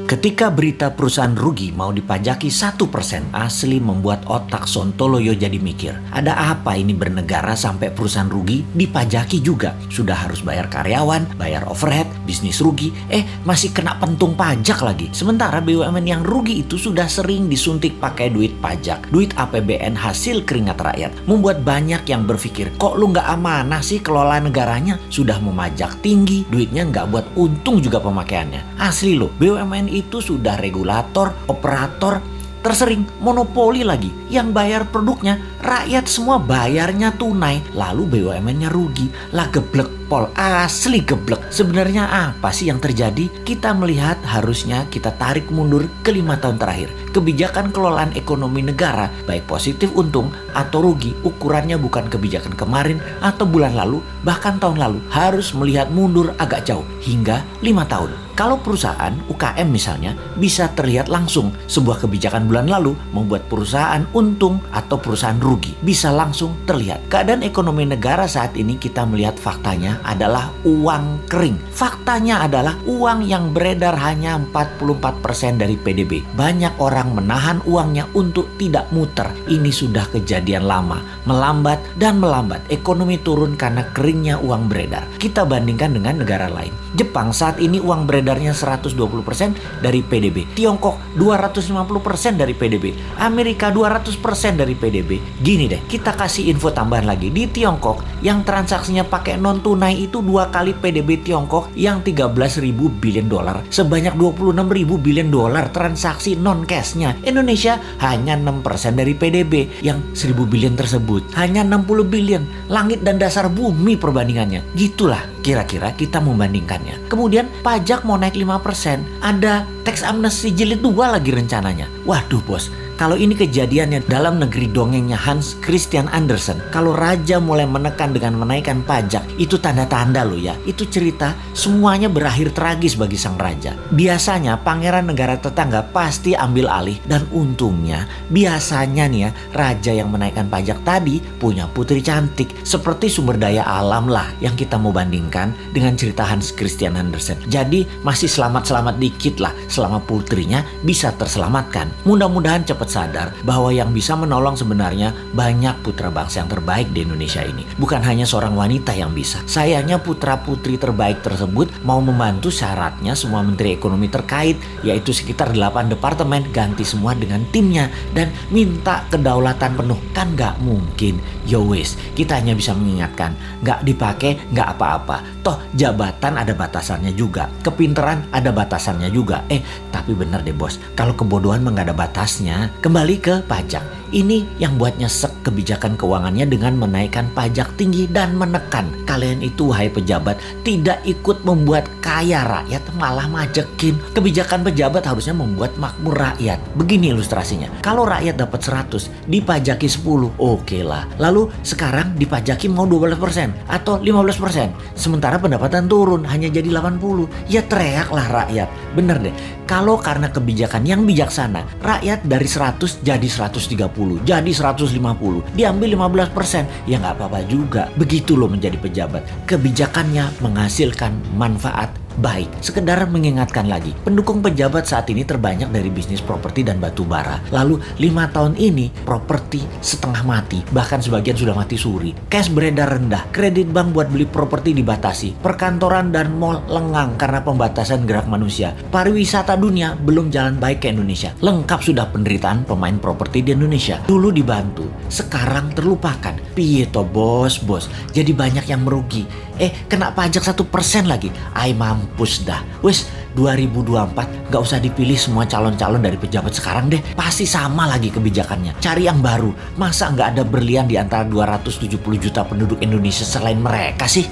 Ketika berita perusahaan rugi mau dipajaki 1%, asli membuat otak Sontoloyo jadi mikir. Ada apa ini bernegara sampai perusahaan rugi dipajaki juga? Sudah harus bayar karyawan, bayar overhead, bisnis rugi, masih kena pentung pajak lagi. Sementara BUMN yang rugi itu sudah sering disuntik pakai duit pajak, duit APBN hasil keringat rakyat. Membuat banyak yang berpikir, kok lu nggak amanah sih kelola negaranya? Sudah memajak tinggi, duitnya nggak buat untung juga pemakaiannya. Asli loh, BUMN itu sudah regulator, operator, tersering monopoli lagi. Yang bayar produknya, rakyat semua bayarnya tunai. Lalu BUMN-nya rugi. Lah geblek pol, asli geblek. Sebenarnya apa sih yang terjadi? Kita melihat harusnya kita tarik mundur ke 5 tahun terakhir. Kebijakan kelolaan ekonomi negara, baik positif untung atau rugi, ukurannya bukan kebijakan kemarin atau bulan lalu, bahkan tahun lalu. Harus melihat mundur agak jauh, hingga 5 tahun. Kalau perusahaan UKM misalnya bisa terlihat langsung sebuah kebijakan bulan lalu membuat perusahaan untung atau perusahaan rugi. Bisa langsung terlihat. Keadaan ekonomi negara saat ini kita melihat faktanya adalah uang kering. Faktanya adalah uang yang beredar hanya 44% dari PDB. Banyak orang menahan uangnya untuk tidak muter. Ini sudah kejadian lama. Melambat dan melambat. Ekonomi turun karena keringnya uang beredar. Kita bandingkan dengan negara lain. Jepang saat ini uang beredarnya 120% dari PDB. Tiongkok 250% dari PDB. Amerika 200% dari PDB. Gini deh, kita kasih info tambahan lagi. Di Tiongkok yang transaksinya pakai non tunai itu 2 kali PDB Tiongkok yang 13.000 billion dolar. Sebanyak 26.000 billion dolar transaksi non cashnya. Indonesia hanya 6% dari PDB yang 1.000 billion tersebut. Hanya 60 billion. Langit dan dasar bumi perbandingannya. Gitulah kira-kira kita membandingkannya. Kemudian pajak mau naik 5%. Ada tax amnesty jilid 2 lagi rencananya. Waduh bos, kalau ini kejadiannya dalam negeri dongengnya Hans Christian Andersen, kalau raja mulai menekan dengan menaikkan pajak, itu tanda-tanda loh ya. Itu cerita semuanya berakhir tragis bagi sang raja. Biasanya pangeran negara tetangga pasti ambil alih, dan untungnya biasanya nih ya, raja yang menaikkan pajak tadi punya putri cantik. Seperti sumber daya alam lah yang kita mau bandingkan dengan cerita Hans Christian Andersen. Jadi masih selamat-selamat dikit lah selama putrinya bisa terselamatkan. Mudah-mudahan cepat sadar bahwa yang bisa menolong sebenarnya banyak putra bangsa yang terbaik di Indonesia ini. Bukan hanya seorang wanita yang bisa. Sayangnya putra-putri terbaik tersebut mau membantu syaratnya semua menteri ekonomi terkait, yaitu sekitar 8 departemen, ganti semua dengan timnya dan minta kedaulatan penuh. Kan gak mungkin. Yo wes, kita hanya bisa mengingatkan, gak dipakai gak apa-apa. Toh jabatan ada batasannya juga, kepinteran ada batasannya juga. Tapi bener deh bos, kalau kebodohan mah gak ada batasnya. Kembali ke pajak. Ini yang buat nyesek kebijakan keuangannya dengan menaikkan pajak tinggi dan menekan. Kalian itu wahai pejabat tidak ikut membuat kaya rakyat, malah majekin. Kebijakan pejabat harusnya membuat makmur rakyat. Begini ilustrasinya. Kalau rakyat dapat 100, dipajaki 10, oke lah. Lalu sekarang dipajaki mau 12% atau 15%. Sementara pendapatan turun hanya jadi 80. Ya teriaklah rakyat. Bener deh. Kalau karena kebijakan yang bijaksana, rakyat dari 100 jadi 130. Jadi 150, diambil 15%, ya nggak apa-apa juga. Begitu loh menjadi pejabat. Kebijakannya menghasilkan manfaat baik. Sekedar mengingatkan lagi, pendukung pejabat saat ini terbanyak dari bisnis properti dan batu bara. Lalu 5 tahun ini properti setengah mati, bahkan sebagian sudah mati suri. Cash beredar rendah, kredit bank buat beli properti dibatasi, perkantoran dan mal lengang karena pembatasan gerak manusia. Pariwisata dunia belum jalan baik ke Indonesia. Lengkap sudah penderitaan pemain properti di Indonesia. Dulu dibantu, sekarang terlupakan. Piye toh bos, jadi banyak yang merugi. Kena pajak 1% lagi. Mampus dah. Wes 2024 gak usah dipilih semua calon-calon dari pejabat sekarang deh. Pasti sama lagi kebijakannya. Cari yang baru. Masa gak ada berlian di antara 270 juta penduduk Indonesia selain mereka sih?